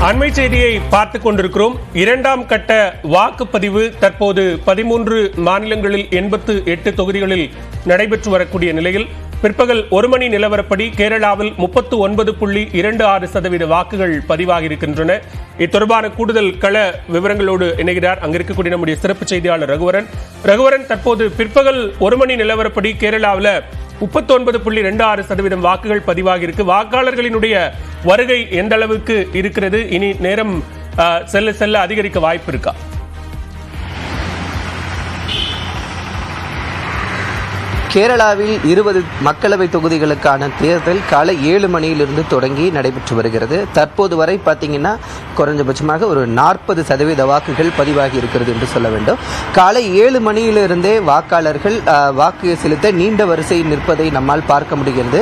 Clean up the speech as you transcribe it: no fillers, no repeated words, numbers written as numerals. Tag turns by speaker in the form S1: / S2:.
S1: அண்மை செய்தியை பார்த்துக் கொண்டிருக்கிறோம். இரண்டாம் கட்ட வாக்குப்பதிவு தற்போது 13 மாநிலங்களில் 88 தொகுதிகளில் நடைபெற்று வரக்கூடிய நிலையில் பிற்பகல் 1 மணி நிலவரப்படி கேரளாவில் 39.26% வாக்குகள் பதிவாகி இருக்கின்றன. இத்தொடர்பான கூடுதல் கள விவரங்களோடு இணைகிறார் அங்கிருக்கக்கூடிய நம்முடைய சிறப்பு செய்தியாளர் ரகுவரன். தற்போது பிற்பகல் 1 மணி நிலவரப்படி கேரளாவில் 39.26% வாக்குகள் பதிவாகி இருக்கு. வாக்காளர்களினுடைய வருகை எந்த அளவுக்கு இருக்கிறது? இனி நேரம் செல்ல செல்ல அதிகரிக்க வாய்ப்பு இருக்கா?
S2: கேரளாவில் 20 மக்களவை தொகுதிகளுக்கான தேர்தல் காலை 7 மணியிலிருந்து தொடங்கி நடைபெற்று வருகிறது. தற்போது வரை பார்த்தீங்கன்னா குறைஞ்சபட்சமாக ஒரு 40% வாக்குகள் பதிவாகி இருக்கிறது என்று சொல்ல வேண்டும். காலை 7 மணியிலிருந்தே வாக்காளர்கள் வாக்கு செலுத்த நீண்ட வரிசையில் நிற்பதை நம்மால் பார்க்க முடிகிறது.